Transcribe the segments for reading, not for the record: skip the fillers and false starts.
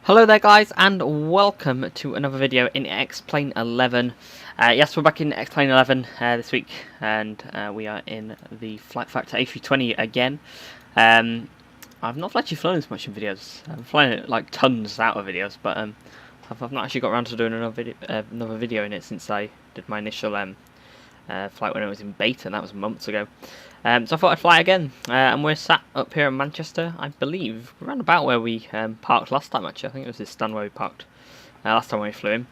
Hello there guys, and welcome to another video in Xplane 11. Yes, we're back in Xplane 11 this week, and we are in the Flight Factor A320 again. I've not actually flown this much in videos. I've flown it like tons out of videos, but I've not actually got around to doing another video in it since I did my initial flight when it was in beta, and that was months ago. So I thought I'd fly again, and we're sat up here in Manchester, I believe, around about where we parked last time actually. I think it was this stand where we parked last time when we flew in.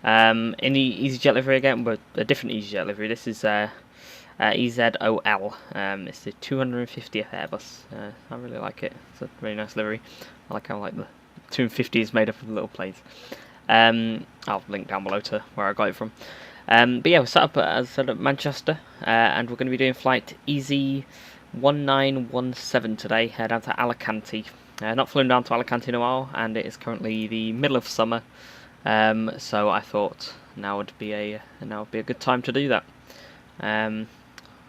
In the EasyJet livery again, but a different EasyJet livery. This is EZOL. It's the 250th Airbus. I really like it. It's a really nice livery. I like how the 250 is made up of little planes. I'll link down below to where I got it from. But yeah, we're set up as I said at Manchester, and we're going to be doing flight EZ1917 today, down to Alicante. Not flown down to Alicante in a while, and it is currently the middle of summer, so I thought now would be a good time to do that.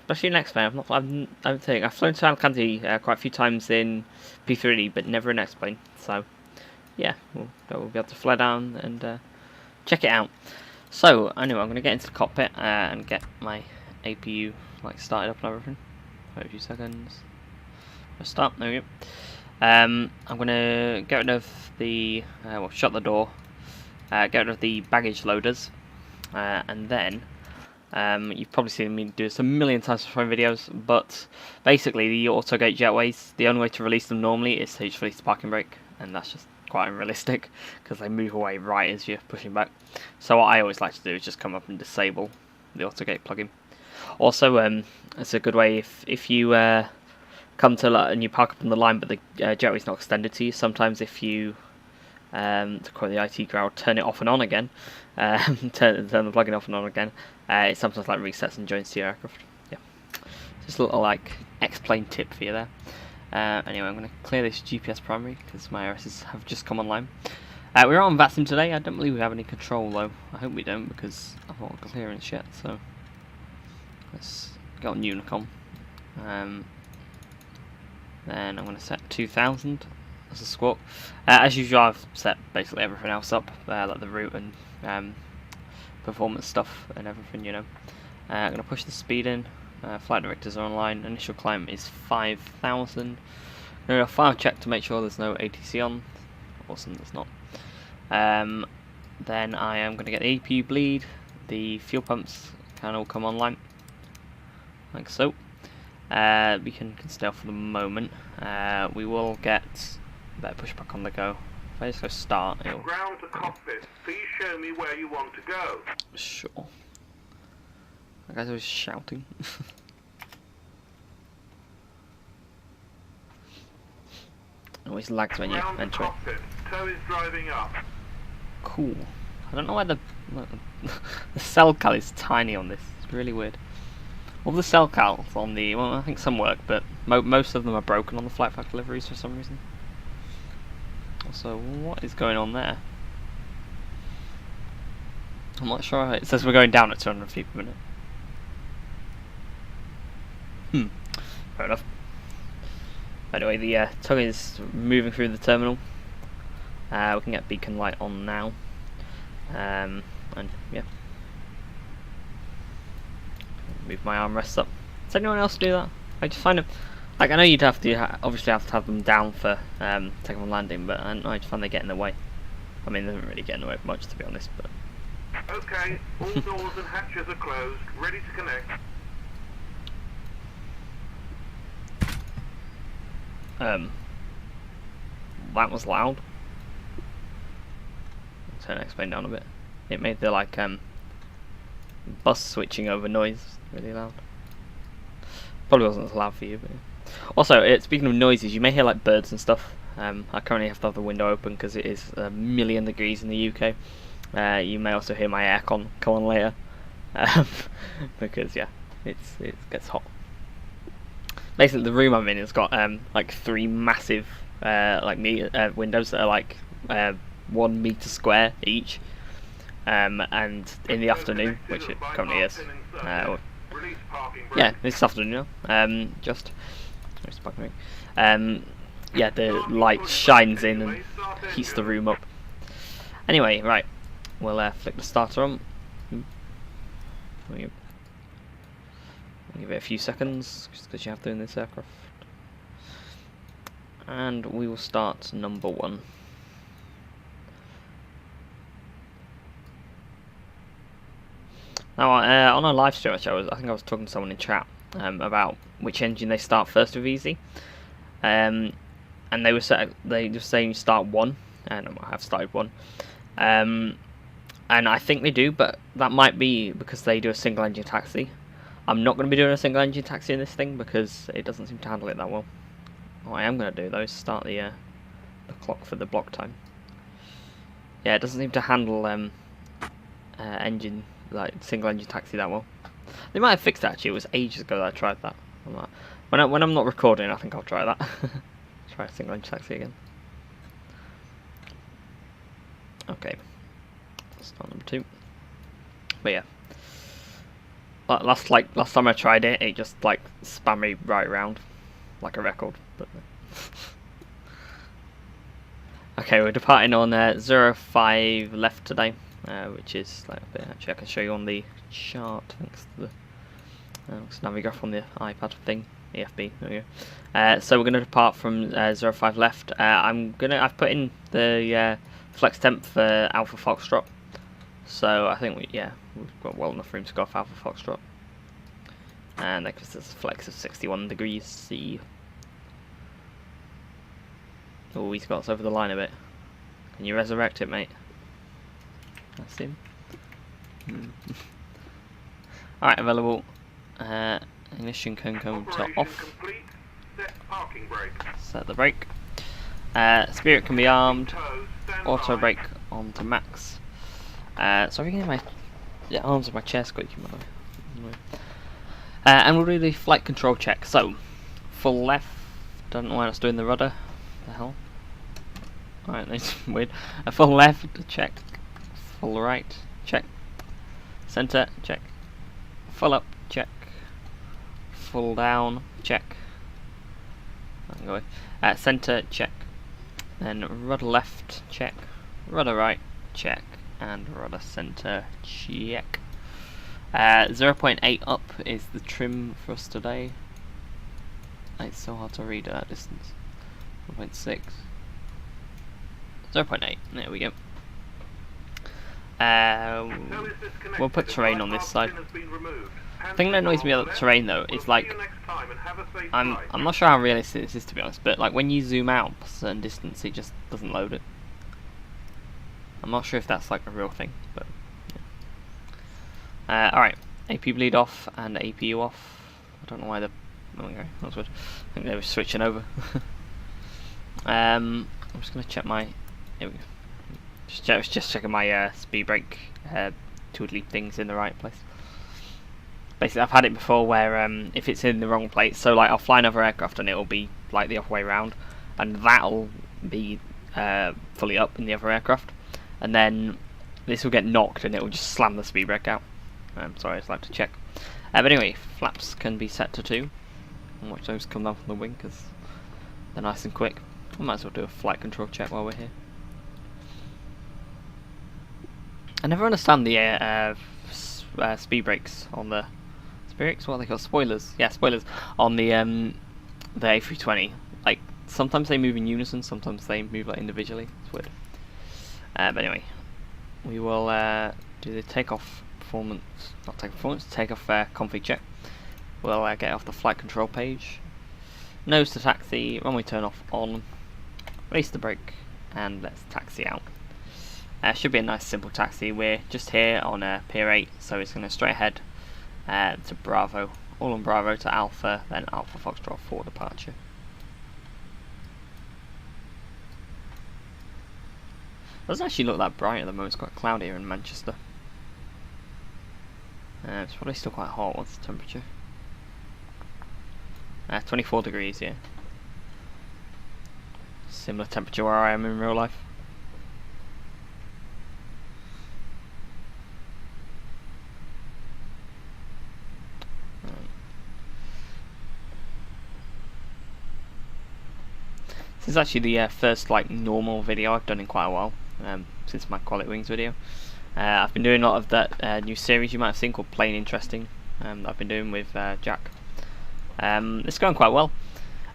Especially next time. I don't think I've flown to Alicante quite a few times in P3, but never in Xplane. So yeah, we'll be able to fly down and check it out. So anyway, I'm going to get into the cockpit and get my APU started up and everything. Wait a few seconds. Let's start. There we go. I'm going to get rid of the shut the door, get rid of the baggage loaders, and then you've probably seen me do this a million times before in videos, but basically the autogate jetways, the only way to release them normally is to just release the parking brake, and that's just quite unrealistic because they move away right as you're pushing back. So what I always like to do is just come up and disable the autogate plugin. Also, it's a good way if you come to and you park up on the line, but the jetway's not extended to you. Sometimes if you, to quote the IT crowd, turn it off and on again, turn the plugin off and on again, it sometimes resets and joins to your aircraft. Yeah, just a little Xplane tip for you there. Anyway, I'm going to clear this GPS primary because my IRSs have just come online. We're on VATSIM today. I don't believe we have any control though. I hope we don't because I've not got clearance yet. So let's go on Unicom. Then I'm going to set 2000 as a squawk. As usual, I've set basically everything else up, like the route and performance stuff and everything. You know, I'm going to push the speed in. Flight directors are online. Initial climb is 5,000. Now a file check to make sure there's no ATC on. Awesome, there's not. Then I am going to get the APU bleed. The fuel pumps can all come online, like so. We can stay off for the moment. We will get better push back on the go. If I just go start, it'll ground to cockpit. Please show me where you want to go. Sure. That guy's always shouting. Always lags when you enter it. Tow is driving up. Cool. I don't know why the cell cal is tiny on this. It's really weird. All the cell cals on the, well, I think some work, but most of them are broken on the Flight Factor liveries for some reason. Also, what is going on there? I'm not sure. It says we're going down at 200 feet per minute. Fair enough. Anyway, the tug is moving through the terminal. We can get beacon light on now. And yeah. Move my armrests up. Does anyone else do that? I just find them, I know you'd have to obviously have to have them down for taking on landing, but I just find they get in the way. I mean, they don't really get in the way of much, to be honest. But okay, all doors and hatches are closed, ready to connect. That was loud. I'll turn Xplane down a bit. It made the bus switching over noise really loud. Probably wasn't as loud for you, but yeah. Also, speaking of noises, you may hear birds and stuff. I currently have to have the window open because it is a million degrees in the UK. You may also hear my aircon come on later, because yeah, it gets hot. Basically, the room I'm in has got 3 massive windows that are 1 meter square each. And in the afternoon, which it currently is, yeah, this afternoon, just yeah, the light shines in and heats the room up. Anyway, right, we'll flick the starter on. We'll give it a few seconds, just because you have to in this aircraft. And we will start number 1. Now, on a live stream, I think I was talking to someone in chat about which engine they start first with Easy, and they were just saying start 1, and I have started 1, and I think they do, but that might be because they do a single engine taxi. I'm not going to be doing a single engine taxi in this thing because it doesn't seem to handle it that well. What I am going to do though is start the clock for the block time. Yeah, it doesn't seem to handle engine, like single engine taxi that well. They might have fixed that actually. It was ages ago that I tried that. When I'm not recording, I think I'll try that. Try a single engine taxi again. Okay, start number 2. But yeah, last time I tried it, it just like spammed me right around like a record. But okay, we're departing on 05 left today, which is like actually I can show you on the chart thanks to the Navigraph on the iPad thing, EFB. There we go. So we're going to depart from 05 left. I've put in the flex temp for Alpha Foxtrot, so I think we've got well enough room to go off Alpha Foxtrot, and that gives us a flex of 61 degrees C. Oh, he's got us over the line a bit. Can you resurrect it, mate? That's him. Alright, available. Ignition can come to off. Complete. Set parking brake. Set the brake. Spirit can be armed. Auto brake on to max. Sorry, getting my arms of my chair squeaky. And we'll do the flight control check. So, full left. Don't know why that's doing the rudder. The hell. Alright, that's weird. A full left, check. Full right, check. Center, check. Full up, check. Full down, check. Center, check. Then rudder left, check. Rudder right, check. And rudder center, check. 0.8 up is the trim for us today. It's so hard to read at that distance. 1.6. 0.8. There we go. We'll put terrain on this side. The thing that annoys me about the terrain though is like I'm not sure how realistic this is, to be honest, but like when you zoom out a certain distance it just doesn't load it. I'm not sure if that's like a real thing, but yeah. Alright, AP bleed off and APU off. I don't know why the okay, that's good. I think they were switching over. I'm just gonna check my here we go. Just checking my speed brake twiddly things in the right place. Basically, I've had it before where if it's in the wrong place, so like I'll fly another aircraft and it'll be like the other way around, and that'll be fully up in the other aircraft, and then this will get knocked and it will just slam the speed brake out. Sorry, I just like to check. But anyway, flaps can be set to 2, and watch those come down from the wing because they're nice and quick. I might as well do a flight control check while we're here. I never understand the speed brakes on the what are they called? Spoilers. Yeah, spoilers on the A320. Like sometimes they move in unison, sometimes they move like individually. It's weird. But anyway, we will do the takeoff performance. Not takeoff config check. We'll get off the flight control page. Nose to taxi. Runway turn off on. Release the brake and let's taxi out. Should be a nice simple taxi. We're just here on Pier 8, so it's going to straight ahead to Bravo, all on Bravo to Alpha, then Alpha Foxtrot for departure. It doesn't actually look that bright at the moment. It's quite cloudy here in Manchester. It's probably still quite hot. What's the temperature? 24 degrees, yeah. Similar temperature where I am in real life. This is actually the first like normal video I've done in quite a while, since my Quality Wings video. I've been doing a lot of that new series you might have seen called Plain Interesting. I've been doing with Jack. It's going quite well.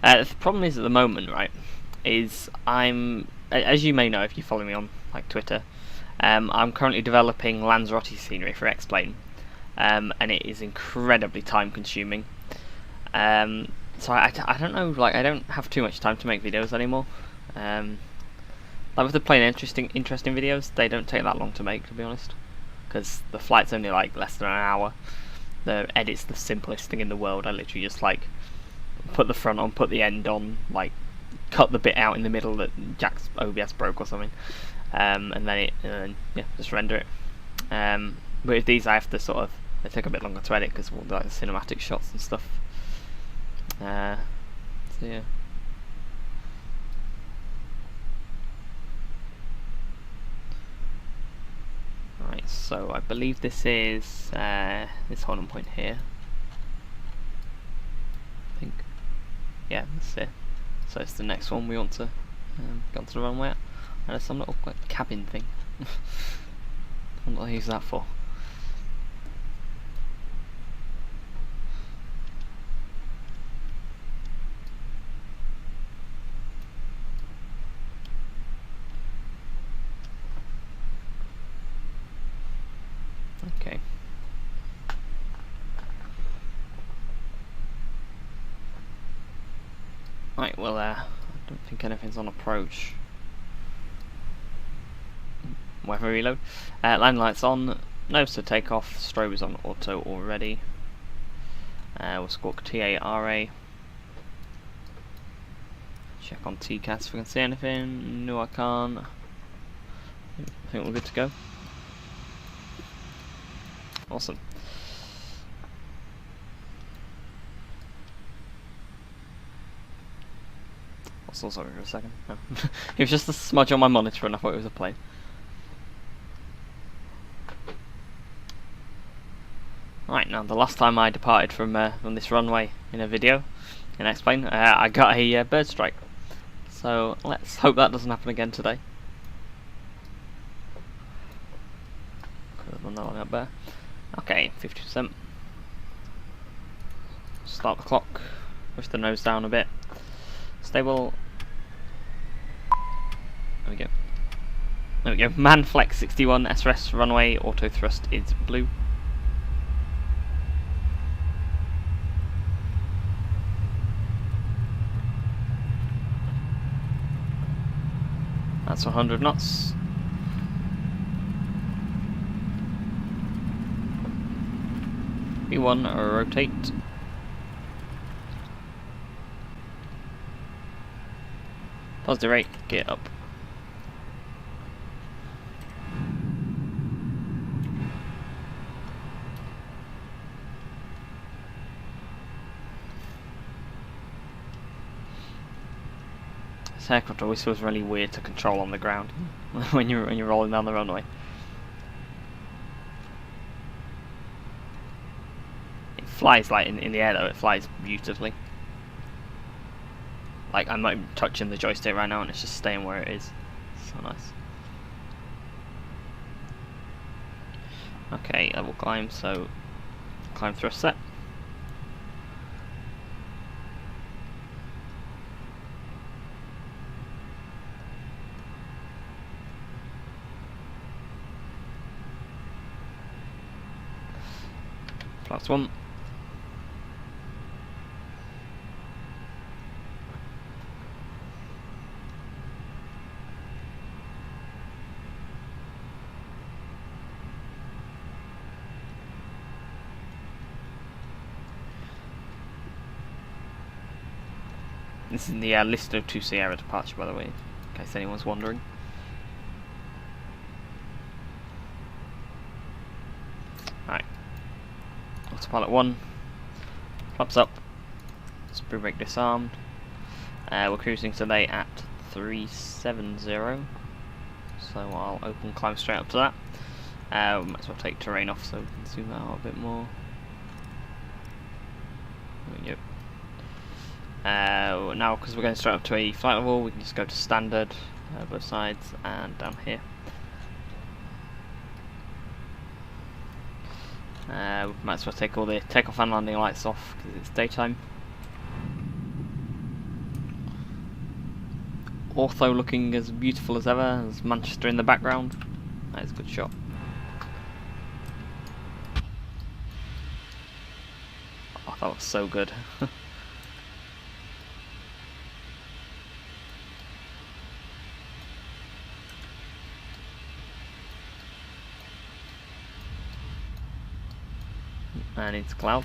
The problem is at the moment, right, is as you may know if you follow me on like Twitter, I'm currently developing Lanzarote scenery for Xplane, and it is incredibly time consuming. So I don't know, like I don't have too much time to make videos anymore. Like with the Plain interesting videos, they don't take that long to make, to be honest, because the flight's only like less than an hour. The edit's the simplest thing in the world. I literally just like put the front on, put the end on, like cut the bit out in the middle that Jack's OBS broke or something, and then yeah, just render it. But with these, I have to they take a bit longer to edit because of all the, like, cinematic shots and stuff. So yeah. Right, so I believe this is this holding point here. I think, yeah, that's it. So it's the next one we want to go onto the runway at. And there's some little like cabin thing. What do I use that for? Okay. Right, well, I don't think anything's on approach. Weather reload. Landing lights on. Nose to take off. Strobe is on auto already. We'll squawk TARA. Check on TCAS if we can see anything. No, I can't. I think we're good to go. Awesome. I saw something for a second. No. It was just a smudge on my monitor and I thought it was a plane. Right, now the last time I departed from this runway in a video in Xplane, I got a bird strike. So let's hope that doesn't happen again today. Could have done that one up there. Okay, 50%. Start the clock. Push the nose down a bit. Stable. There we go. There we go. Man Flex 61 SRS runway auto thrust is blue. That's 100 knots. B1 rotate. Positive rate, get up. This aircraft always feels really weird to control on the ground when you're rolling down the runway. Flies like in the air though, it flies beautifully. Like I'm not even touching the joystick right now and it's just staying where it is. So nice. Okay, level climb, so climb thrust set. Plus one. This is the list of 2 Sierra departure, by the way, in case anyone's wondering. Alright. Autopilot 1. Flaps up. Spring brake disarmed. We're cruising today at 370. So I'll open climb straight up to that. Might as well take terrain off so we can zoom out a bit more. There we go. Now, because we're going straight up to a flight level, we can just go to standard, both sides, and down here. We might as well take all the takeoff and landing lights off because it's daytime. Ortho looking as beautiful as ever. There's Manchester in the background. That is a good shot. Oh, that was so good. And it's cloud.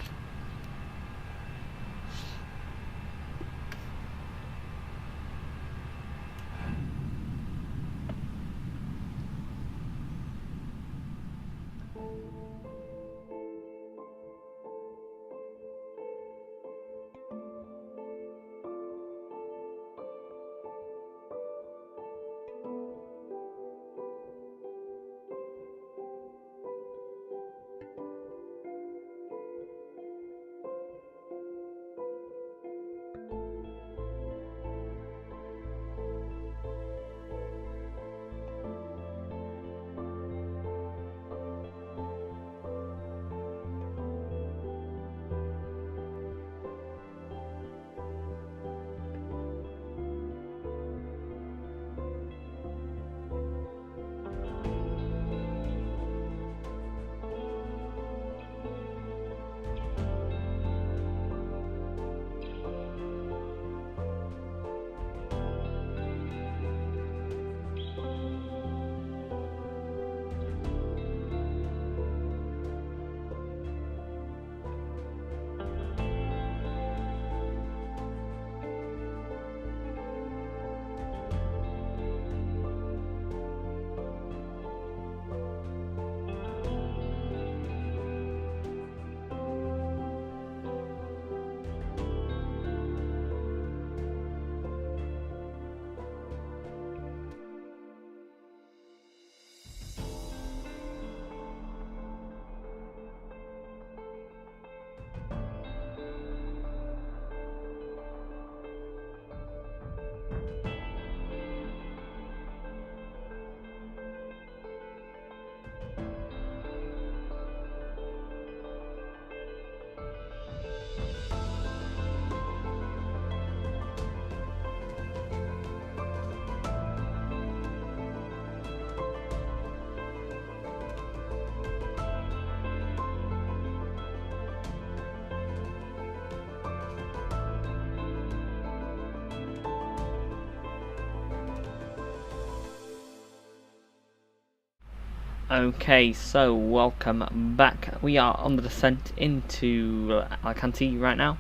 Okay, so welcome back. We are on the descent into Alicante right now.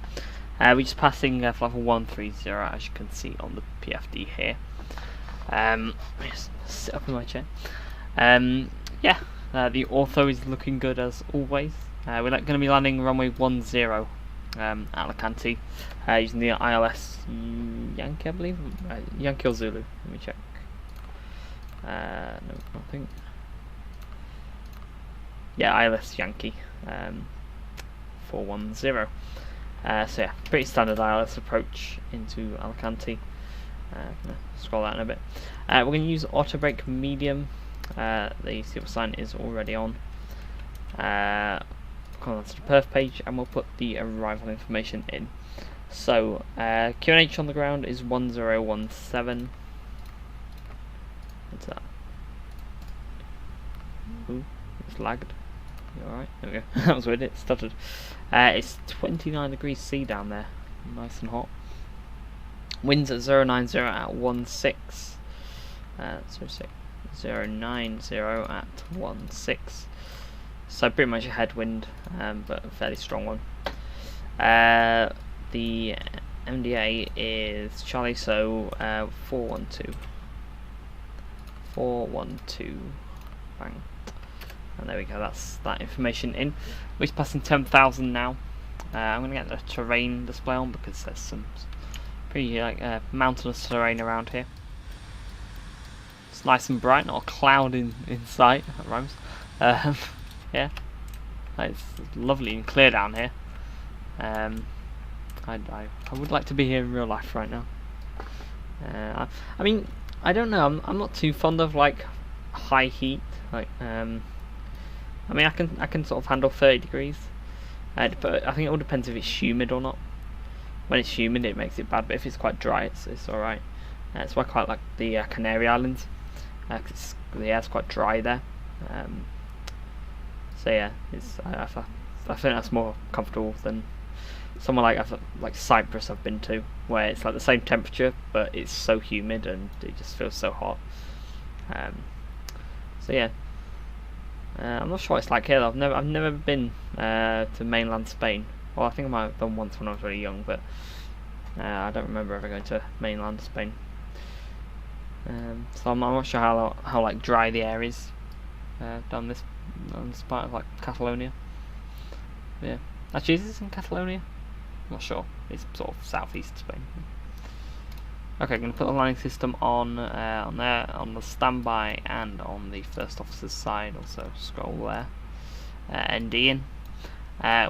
We're just passing flight 130, as you can see on the PFD here. Just sit up in my chair. Yeah, the ortho is looking good as always. We're going to be landing runway 10 Alicante, using the ILS Yankee, I believe. Yankee or Zulu? Let me check. No, I think. Yeah, ILS Yankee 410. So yeah, pretty standard ILS approach into Alicante. Gonna scroll that in a bit. We're going to use auto brake medium. The silver sign is already on. Come on to the perf page, and we'll put the arrival information in. So QNH on the ground is 1017. What's that? Ooh, it's lagged. Alright, there we go. That was weird, it stuttered. It's 29 degrees C down there. Nice and hot. Winds at 090 at 16. 090 at 16. So pretty much a headwind, but a fairly strong one. The MDA is Charlie, so 412. 412. Bang. And there we go, that's that information in. We're passing 10,000 now. I'm going to get the terrain display on because there's some pretty mountainous terrain around here. It's nice and bright, not a cloud in sight. That rhymes. Yeah, it's lovely and clear down here. I would like to be here in real life right now. I mean, I don't know. I'm not too fond of like high heat. Like I mean, I can sort of handle 30 degrees. But I think it all depends if it's humid or not. When it's humid, it makes it bad. But if it's quite dry, it's all right. That's why I quite like the Canary Islands. 'Cause the air's quite dry there. So yeah, I think that's more comfortable than somewhere like Cyprus I've been to, where it's like the same temperature but it's so humid and it just feels so hot. So yeah, I'm not sure what it's like here though. I've never been to mainland Spain. Well, I think I might have done once when I was really young, but I don't remember ever going to mainland Spain. So I'm not sure how like dry the air is down this part of like Catalonia. Yeah, actually, is this in Catalonia? I'm not sure. It's sort of southeast Spain. Okay, I'm going to put the lining system on there, on the standby and on the first officer's side. Also scroll there. ND in.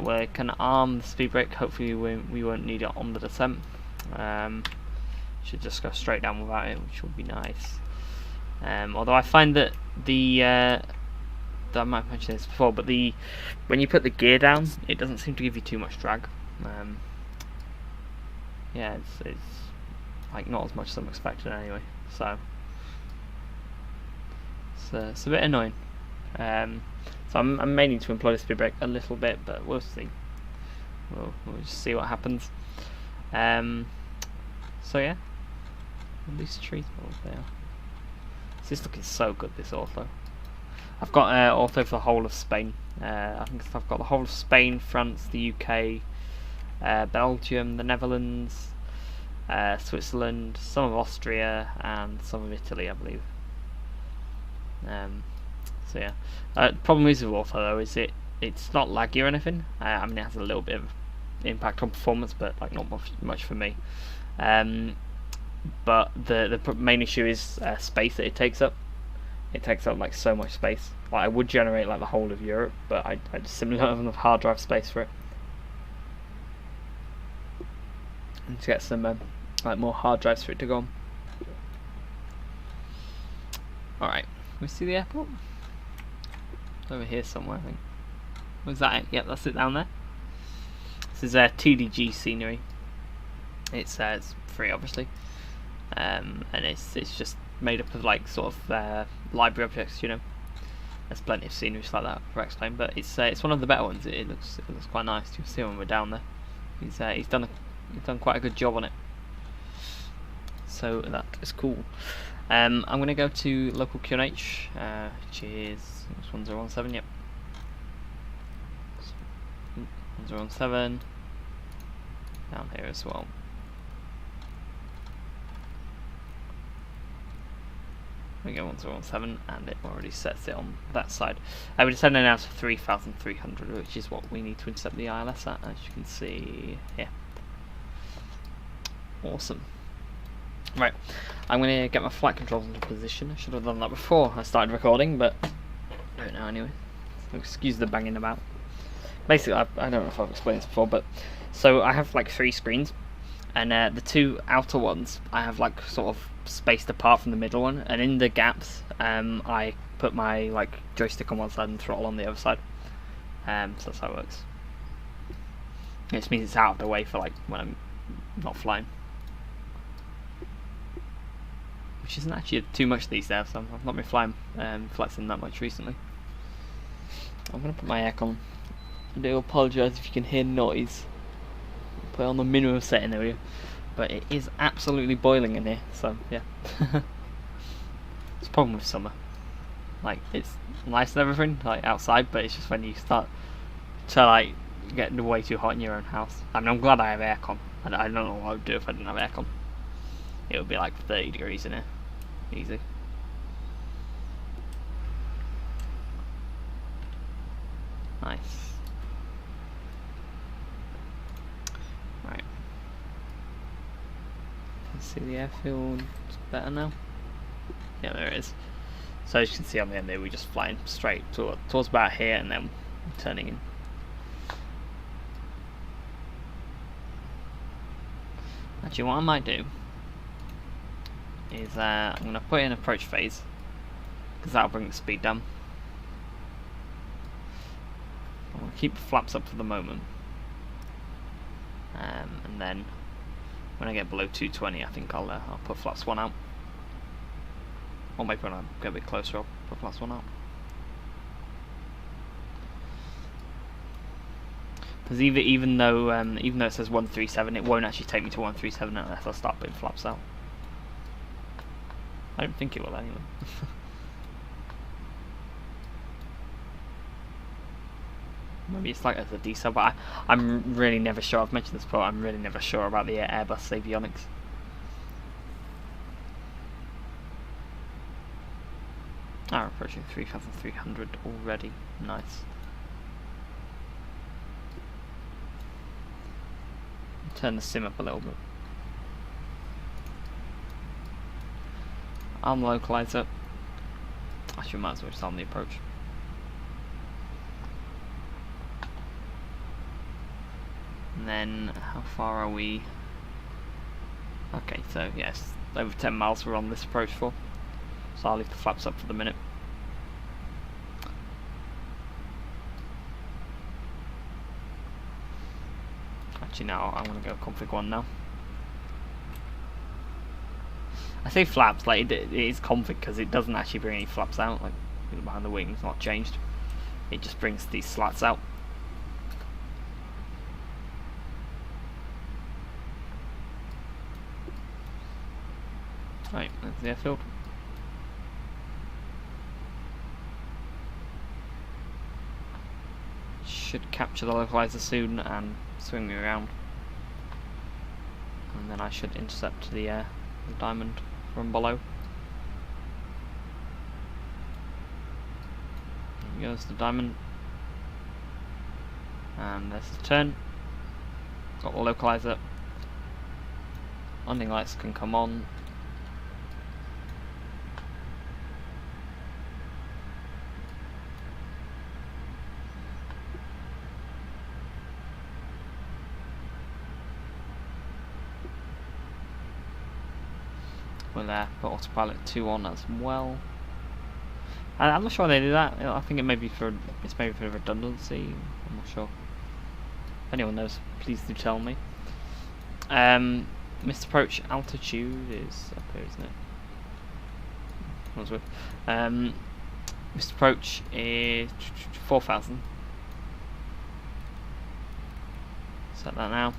We can arm the speed brake. Hopefully we won't need it on the descent. Should just go straight down without it, which would be nice. Although I find that I might have mentioned this before, but when you put the gear down, it doesn't seem to give you too much drag. Yeah, it's like not as much as I'm expecting anyway. So it's a bit annoying. So I may need to employ the speed brake a little bit, but we'll see. We'll just see what happens. So yeah, these trees, there. This is looking so good. This ortho. I've got ortho for the whole of Spain. I think I've got the whole of Spain, France, the UK, Belgium, the Netherlands, Switzerland, some of Austria, and some of Italy, I believe. So yeah, the problem is with ortho though is it's not laggy or anything. I mean, it has a little bit of impact on performance, but like not much for me. But the main issue is space that it takes up. It takes up like so much space. Like I would generate like the whole of Europe, but I just simply don't have enough hard drive space for it. And to get some like more hard drives for it to go on. All right, we see the airport over here somewhere. I think. Was that it? Yep, that's it down there. This is 2DG scenery. It's free, obviously, and it's just made up of like sort of library objects. You know, there's plenty of scenery like that for Xplane, but it's one of the better ones. It looks quite nice. You'll see when we're down there. He's done quite a good job on it. So that is cool. I'm going to go to local QNH, which is 1017. Yep. 1017 down here as well. We go 1017 and it already sets it on that side. We're descending now to 3,300, which is what we need to intercept the ILS at, as you can see here. Awesome. Right, I'm going to get my flight controls into position. I should have done that before I started recording, but I don't know anyway. So excuse the banging about. Basically, I don't know if I've explained this before, but so I have like 3 screens, and the 2 outer ones I have like sort of spaced apart from the middle one, and in the gaps I put my like joystick on one side and throttle on the other side. So that's how it works. It just means it's out of the way for like when I'm not flying, which isn't actually too much these days. So I've not been flying flexing that much recently. I'm gonna put my aircon. I do apologise if you can hear noise. Put it on the minimum setting area, but it is absolutely boiling in here. So yeah, it's a problem with summer. Like it's nice and everything, like outside, but it's just when you start to like get way too hot in your own house. I mean, I'm glad I have aircon. I don't know what I would do if I didn't have aircon. It would be like 30 degrees in here, easy. Nice. Right. Can you see the airfield better now? Yeah, there it is. So as you can see on the end there, we're just flying straight towards about here and then turning in. Actually, what I might do is I'm going to put in approach phase, because that'll bring the speed down. I'm going to keep the flaps up for the moment, and then when I get below 220, I think I'll put flaps 1 out. Or maybe when I get a bit closer, I'll put flaps 1 out. Because even though it says 137, it won't actually take me to 137 unless I start putting flaps out. I don't think it will anyway. Maybe it's like as a diesel, but I'm really never sure. I've mentioned this before. I'm really never sure about the Airbus avionics. Ah, we're approaching 3,300 already. Nice. Turn the sim up a little bit. Arm localizer. Actually, might as well just arm the approach. And then, how far are we? Okay, so yes, over 10 miles we're on this approach for. So I'll leave the flaps up for the minute. Actually, now I'm going to go config 1 now. I say flaps, like it is config because it doesn't actually bring any flaps out, like behind the wings, not changed. It just brings these slats out. Right, there's the airfield. Should capture the localizer soon and swing me around. And then I should intercept the diamond from below. There goes the diamond. And there's the turn. Got the localizer. Landing lights can come on. We'll put autopilot 2 on as well. I'm not sure why they do that. I think it's maybe for redundancy. I'm not sure. If anyone knows, please do tell me. Missed approach altitude is up here, isn't it? That was weird. Missed approach is 4,000. Set that now.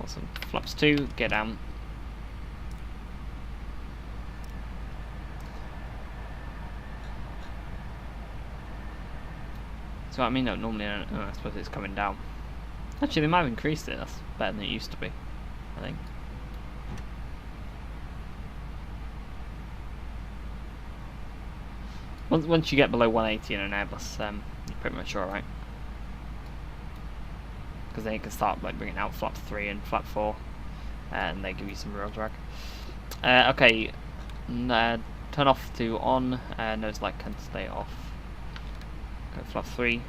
Awesome. Flaps 2, get down. So I mean, no, normally I suppose it's coming down. Actually, they might have increased it. That's better than it used to be, I think. Once you get below 180 in an Airbus, you're pretty much alright. Because then you can start like bringing out flap 3 and flap 4, and they give you some real drag. Okay, turn off to on. Nose light can stay off. Go flap 3.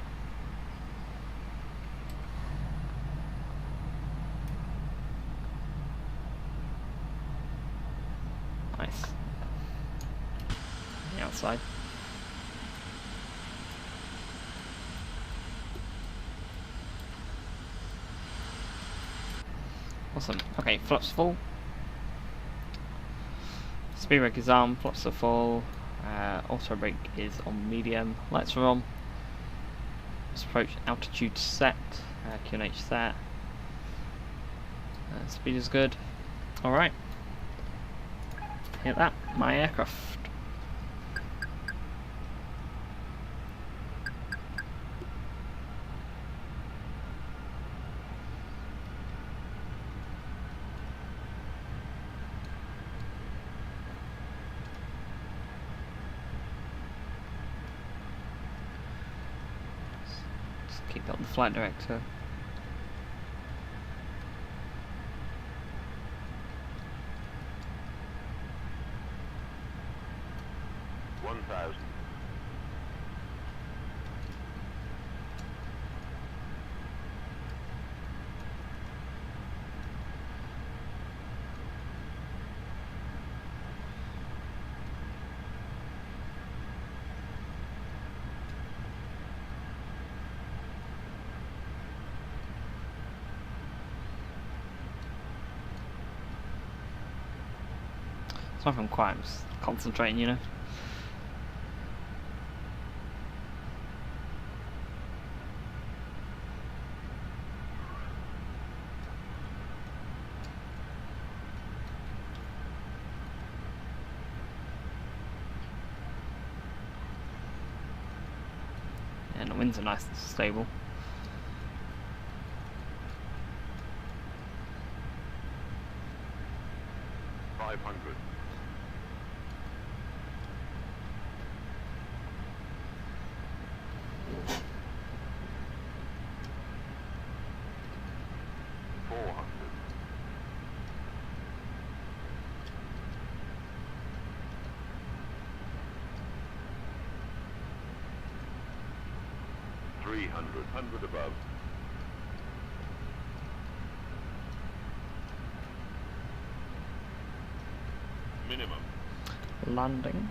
Nice. The outside. Awesome. Okay, flaps full. Speed brake is on, flaps are full. Auto brake is on medium. Lights are on. Approach altitude set. QNH set. Speed is good. Alright. Hit that. My aircraft. Keep up the flight director. Sorry if I'm quiet, I'm just concentrating, you know. And the winds are nice and stable. Hundred above. Minimum. Landing.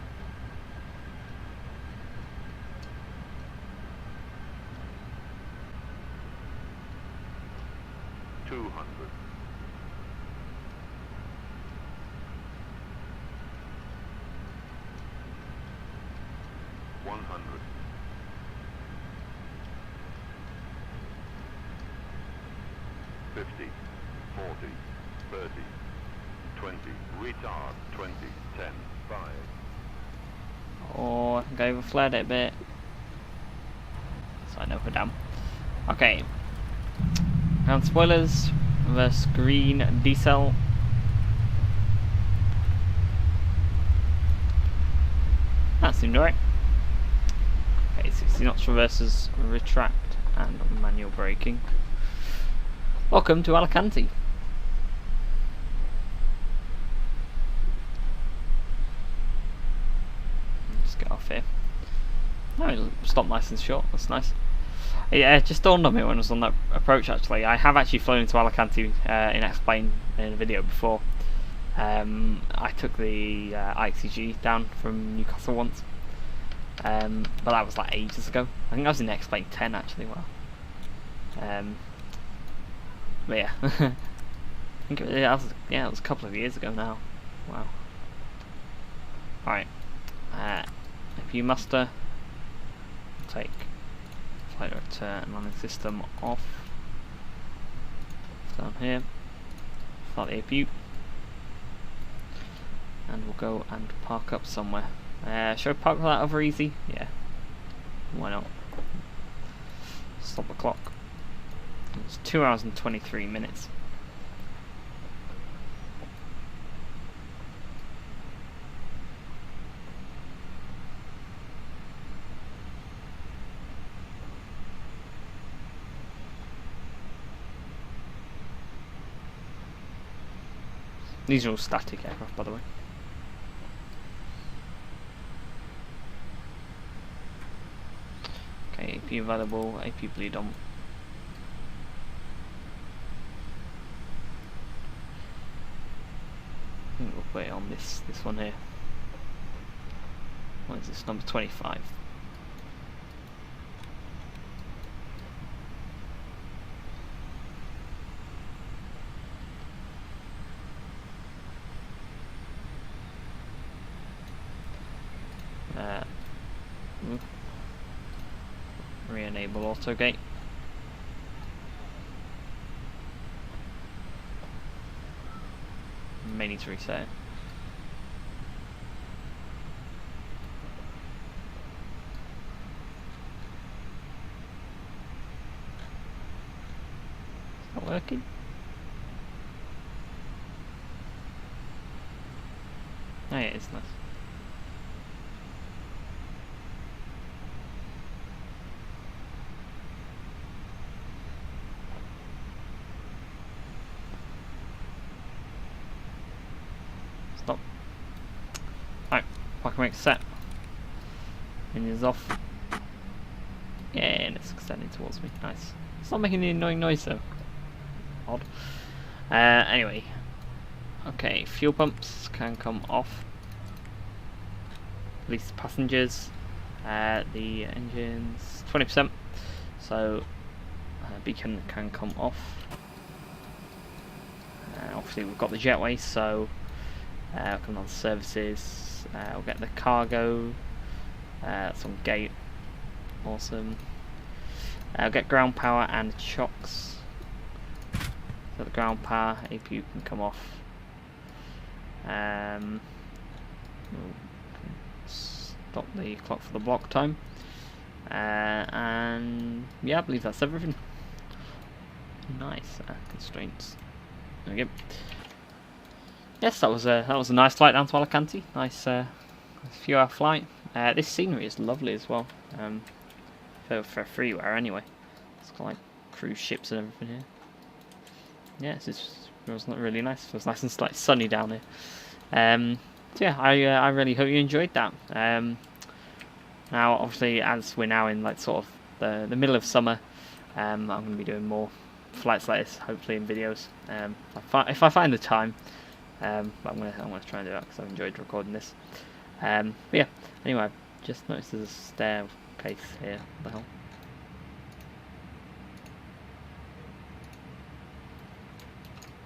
$200. 100. 50, 40, 30, 20, retard, 20, 10, 5. Oh, I think I overflared it a bit. So I know we're down. Okay. Ground spoilers versus green decel. That seemed alright. Okay, 60 knots reverses, retract, and manual braking. Welcome to Alicante. Let's get off here. No, it stopped nice and short. That's nice. Yeah, it just dawned on me when I was on that approach. Actually, I have actually flown into Alicante in Xplane in a video before. I took the IXCG down from Newcastle once, but that was like ages ago. I think I was in Xplane 10 actually. Well. But yeah, I think it was a couple of years ago now. Wow. Alright, if you muster, take flight director and landing system off. Down here, start the APU, and we'll go and park up somewhere. Should I park that over easy? Yeah, why not? Stop the clock. It's 2 hours and 23 minutes. These are all static aircraft, by the way. Okay, AP available, AP bleed on. I think we'll put it on this one here. What is this? Number 25. Re-enable auto gate. May need to reset it. It's not working. Oh yeah, it's nice. Stop. Alright, parking brake set. Engines off. Yeah, and it's extending towards me. Nice. It's not making any annoying noise though. Odd. Anyway. Okay, fuel pumps can come off. At least passengers. The engine's 20%. So beacon can come off. Obviously we've got the jetway, so Come on services. We'll get the cargo. That's on gate. Awesome. I'll get ground power and chocks. So the ground power APU can come off. Stop the clock for the block time. And yeah, I believe that's everything. Nice constraints. There we go. Yes, that was a nice flight down to Alicante. Nice few-hour flight. This scenery is lovely as well. For freeware anyway. It's got like cruise ships and everything here. Yeah, it feels really nice. It feels nice and like sunny down here. So yeah, I really hope you enjoyed that. Now, obviously, as we're now in like sort of the middle of summer, I'm going to be doing more flights like this, hopefully in videos. If I find the time, but I'm gonna try and do that because I've enjoyed recording this. But yeah, anyway, I've just noticed there's a staircase here. What the hell?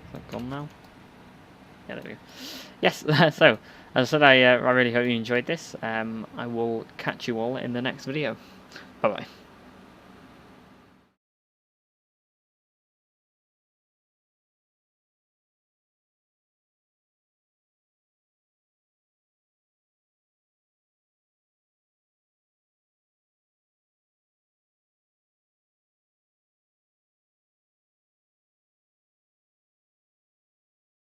Is that gone now? Yeah, there we go. Yes, so, as I said, I really hope you enjoyed this. I will catch you all in the next video. Bye-bye.